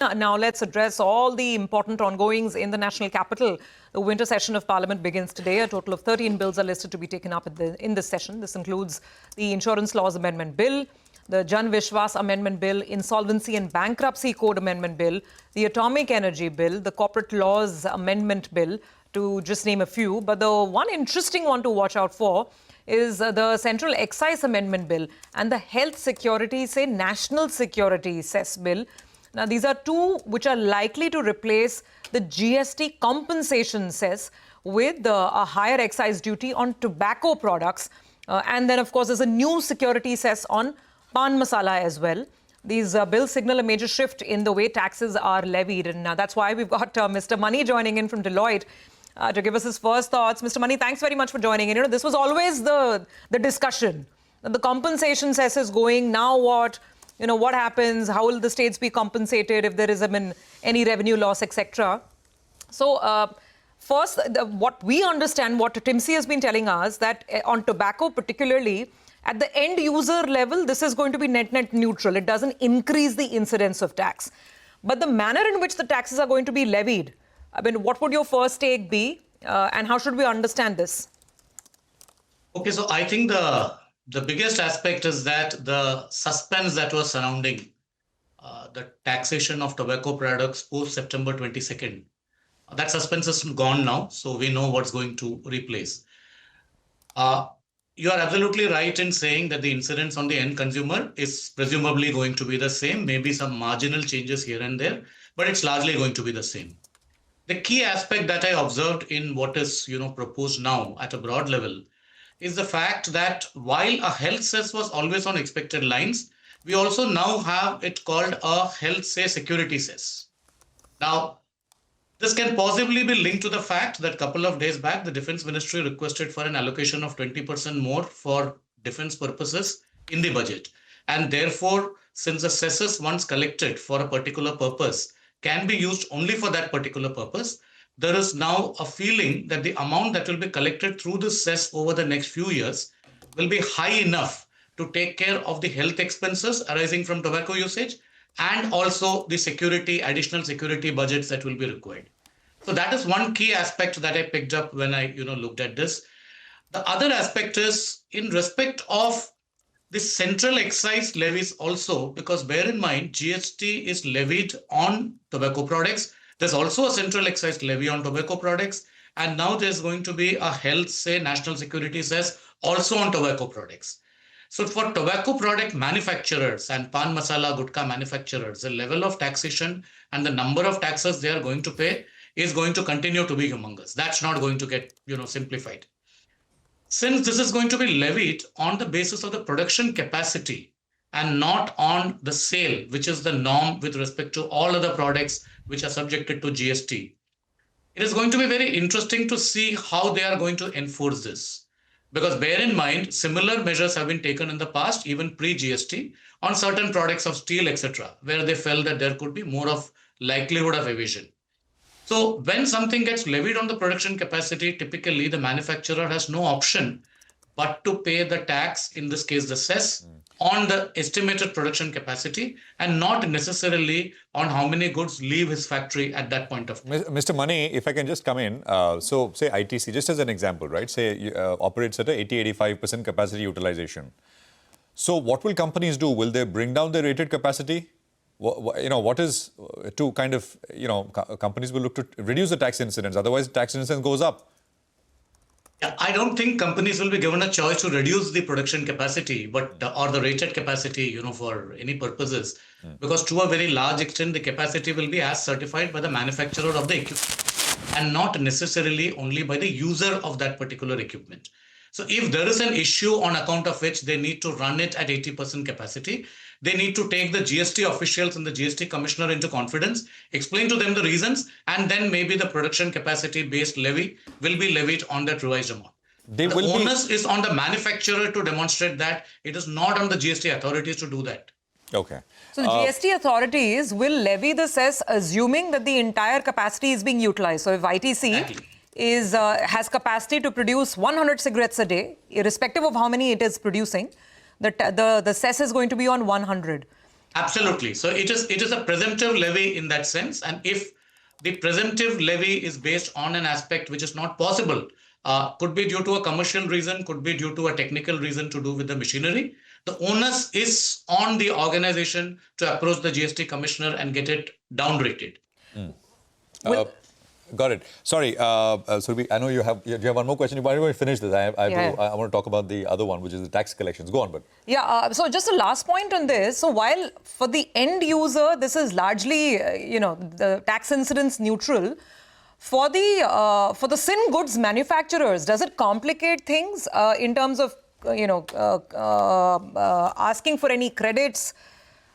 Now let's address all the important ongoings in the national capital. The winter session of Parliament begins today. A total of 13 bills are listed to be taken up in this session. This includes the Insurance Laws Amendment Bill, the Jan Vishwas Amendment Bill, Insolvency and Bankruptcy Code Amendment Bill, the Atomic Energy Bill, the Corporate Laws Amendment Bill, to just name a few. But the one interesting one to watch out for is the Central Excise Amendment Bill and the Health Security, National Security Cess Bill. Now, these are two which are likely to replace the GST compensation cess with a higher excise duty on tobacco products. And then, of course, there's a new security cess on pan masala as well. These bills signal a major shift in the way taxes are levied. And that's why we've got Mr. Mani joining in from Deloitte to give us his first thoughts. Mr. Mani, thanks very much for joining in. You know, this was always the discussion. The compensation cess is going, now what? You know, what happens? How will the states be compensated if there is any revenue loss, etc.? So, first, what we understand, what Timsy has been telling us, that on tobacco particularly, at the end user level, this is going to be net neutral. It doesn't increase the incidence of tax. But the manner in which the taxes are going to be levied, I mean, what would your first take be? And how should we understand this? Okay, so I think the biggest aspect is that the suspense that was surrounding the taxation of tobacco products post September 22nd, that suspense is gone now. So we know what's going to replace. You are absolutely right in saying that the incidence on the end consumer is presumably going to be the same, maybe some marginal changes here and there, but it's largely going to be the same. The key aspect that I observed in what is proposed now at a broad level is the fact that while a health cess was always on expected lines, we also now have it called a health security cess. Now, this can possibly be linked to the fact that a couple of days back, the Defense Ministry requested for an allocation of 20% more for defense purposes in the budget. And therefore, since the cesses once collected for a particular purpose can be used only for that particular purpose, there is now a feeling that the amount that will be collected through this cess over the next few years will be high enough to take care of the health expenses arising from tobacco usage and also the additional security budgets that will be required. So that is one key aspect that I picked up when I looked at this. The other aspect is in respect of the central excise levies also, because bear in mind, GST is levied on tobacco products. There's also a central excise levy on tobacco products. And now there's going to be a health, national security cess also on tobacco products. So for tobacco product manufacturers and pan masala gutka manufacturers, the level of taxation and the number of taxes they are going to pay is going to continue to be humongous. That's not going to get, simplified. Since this is going to be levied on the basis of the production capacity and not on the sale, which is the norm with respect to all other products which are subjected to GST. It is going to be very interesting to see how they are going to enforce this. Because bear in mind, similar measures have been taken in the past, even pre-GST, on certain products of steel, etc., where they felt that there could be more of likelihood of evasion. So when something gets levied on the production capacity, typically the manufacturer has no option but to pay the tax, in this case the cess, on the estimated production capacity and not necessarily on how many goods leave his factory at that point of time. Mr. Mani, if I can just come in, so say ITC, just as an example, right, say operates at a 80-85% capacity utilization. So what will companies do? Will they bring down their rated capacity? What is to kind of, companies will look to reduce the tax incidence, otherwise tax incidence goes up. Yeah, I don't think companies will be given a choice to reduce the production capacity, or the rated capacity, for any purposes, because to a very large extent, the capacity will be as certified by the manufacturer of the equipment and not necessarily only by the user of that particular equipment. So if there is an issue on account of which they need to run it at 80% capacity, they need to take the GST officials and the GST commissioner into confidence, explain to them the reasons, and then maybe the production capacity based levy will be levied on that revised amount. The onus is on the manufacturer to demonstrate that. It is not on the GST authorities to do that. Okay. So the GST authorities will levy the cess assuming that the entire capacity is being utilized. So if ITC has capacity to produce 100 cigarettes a day, irrespective of how many it is producing, the cess is going to be on 100. Absolutely. So it is a presumptive levy in that sense. And if the presumptive levy is based on an aspect which is not possible, could be due to a commercial reason, could be due to a technical reason to do with the machinery, the onus is on the organization to approach the GST commissioner and get it down-rated. Got it. Sorry, Surbhi, I know you have one more question. Why don't we finish this? I want to talk about the other one, which is the tax collections. Go on, but. Yeah, so just a last point on this. So while for the end user, this is largely, the tax incidence neutral, for the sin goods manufacturers, does it complicate things in terms of, asking for any credits?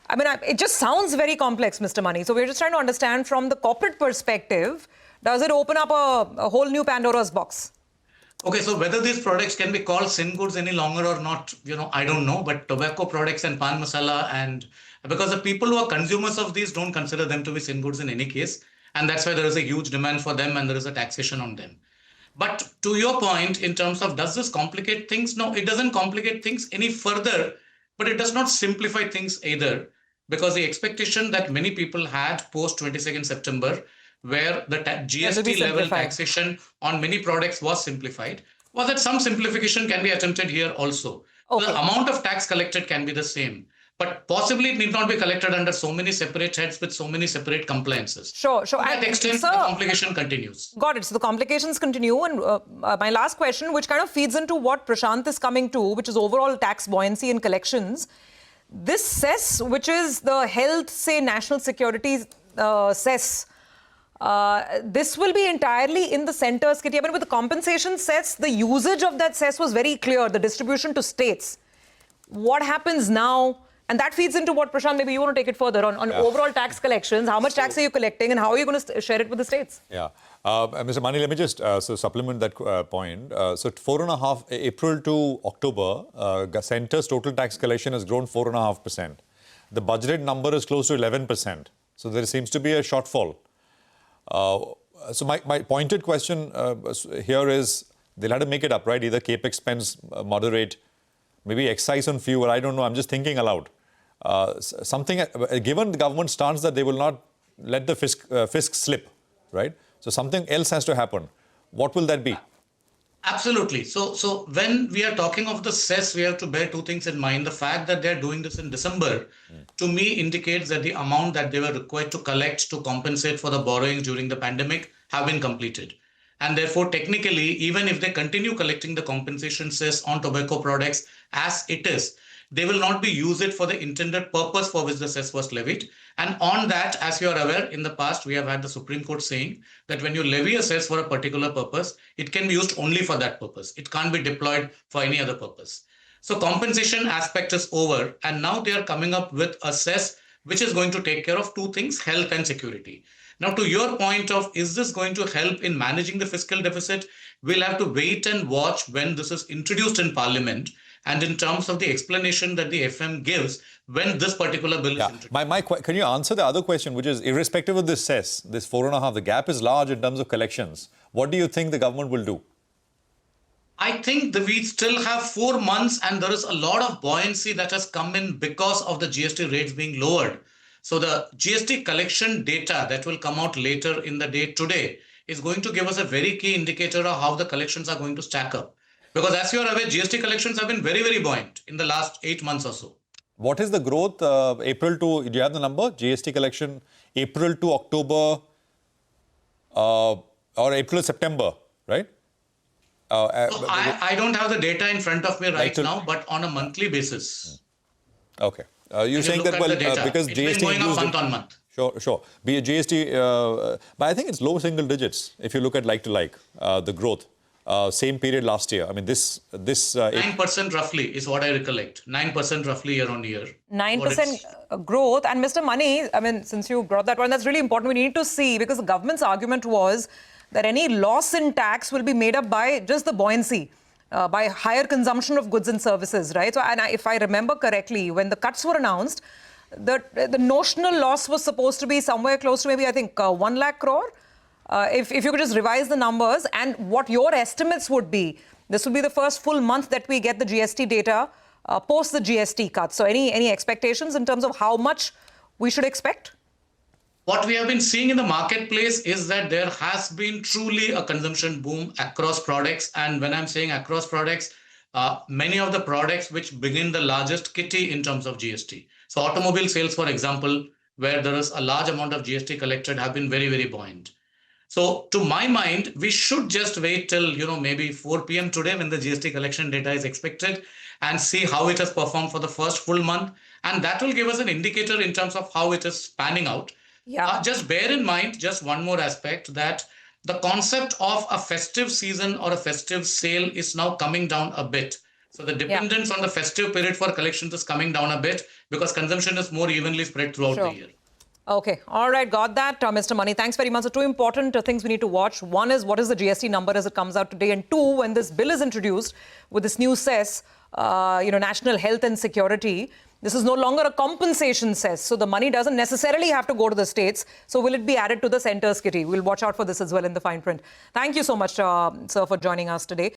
I mean, it just sounds very complex, Mr. Money. So we're just trying to understand from the corporate perspective, does it open up a whole new Pandora's box? Okay, so whether these products can be called sin goods any longer or not, I don't know. But tobacco products and pan masala, and because the people who are consumers of these don't consider them to be sin goods in any case. And that's why there is a huge demand for them and there is a taxation on them. But to your point, in terms of does this complicate things? No, it doesn't complicate things any further, but it does not simplify things either. Because the expectation that many people had post 22nd September, where the GST level taxation on many products was simplified, was that some simplification can be attempted here also. Okay. The amount of tax collected can be the same, but possibly it need not be collected under so many separate heads with so many separate compliances. Sure. To that extent, the complication continues. Got it. So the complications continue. And my last question, which kind of feeds into what Prashant is coming to, which is overall tax buoyancy and collections. This Cess, which is the health, say, national security Cess, this will be entirely in the centre's kitty. I mean, with the compensation Cess, the usage of that Cess was very clear, the distribution to states. What happens now? And that feeds into what, Prashant, maybe you want to take it further on overall tax collections. How much tax are you collecting and how are you going to share it with the states? Yeah. Mr. Mani, let me just supplement that point. So 4.5, April to October, centre's total tax collection has grown 4.5%. The budgeted number is close to 11%. So there seems to be a shortfall. So my pointed question here is, they'll have to make it up, right? Either capex spends moderate, maybe excise on fuel, I don't know, I'm just thinking aloud. Given the government stance that they will not let the fisc slip, right? So something else has to happen. What will that be? Absolutely. So when we are talking of the Cess, we have to bear two things in mind. The fact that they're doing this in December, to me, indicates that the amount that they were required to collect to compensate for the borrowings during the pandemic have been completed. And therefore, technically, even if they continue collecting the compensation Cess on tobacco products as it is, they will not be use it for the intended purpose for which the Cess was levied. And on that, as you are aware, in the past, we have had the Supreme Court saying that when you levy a Cess for a particular purpose, it can be used only for that purpose. It can't be deployed for any other purpose. So compensation aspect is over. And now they are coming up with a Cess which is going to take care of two things, health and security. Now, to your point of, is this going to help in managing the fiscal deficit? We'll have to wait and watch when this is introduced in Parliament. And in terms of the explanation that the FM gives when this particular bill is introduced. Can you answer the other question, which is, irrespective of this Cess, this 4.5, the gap is large in terms of collections. What do you think the government will do? I think that we still have 4 months and there is a lot of buoyancy that has come in because of the GST rates being lowered. So the GST collection data that will come out later in the day today is going to give us a very key indicator of how the collections are going to stack up. Because as you are aware, GST collections have been very, very buoyant in the last 8 months or so. What is the growth, April to, do you have the number? GST collection, April to October or April to September, right? So I don't have the data in front of me right now, but on a monthly basis. Okay. You're saying that, well, because it's GST... been going up month on month. Sure. Be a GST, but I think it's low single digits if you look at like-to-like, the growth. Same period last year. I mean, this 9% roughly is what I recollect. 9% roughly year on year. 9% growth. And Mr. Money, I mean, since you brought that one, that's really important. We need to see, because the government's argument was that any loss in tax will be made up by just the buoyancy, by higher consumption of goods and services, right? So, and if I remember correctly, when the cuts were announced, the notional loss was supposed to be somewhere close to maybe, I think, 1 lakh crore. If you could just revise the numbers and what your estimates would be. This will be the first full month that we get the GST data post the GST cut. So any expectations in terms of how much we should expect? What we have been seeing in the marketplace is that there has been truly a consumption boom across products. And when I'm saying across products, many of the products which begin the largest kitty in terms of GST. So automobile sales, for example, where there is a large amount of GST collected, have been very, very buoyant. So to my mind, we should just wait till, maybe 4 p.m. today when the GST collection data is expected and see how it has performed for the first full month. And that will give us an indicator in terms of how it is panning out. Yeah. Just bear in mind just one more aspect, that the concept of a festive season or a festive sale is now coming down a bit. So the dependence on the festive period for collections is coming down a bit because consumption is more evenly spread throughout the year. Okay. All right. Got that, Mr. Money. Thanks very much. So two important things we need to watch. One is what is the GST number as it comes out today? And two, when this bill is introduced with this new Cess, National Health and Security, this is no longer a compensation cess. So the money doesn't necessarily have to go to the states. So will it be added to the centre's kitty? We'll watch out for this as well in the fine print. Thank you so much, sir, for joining us today.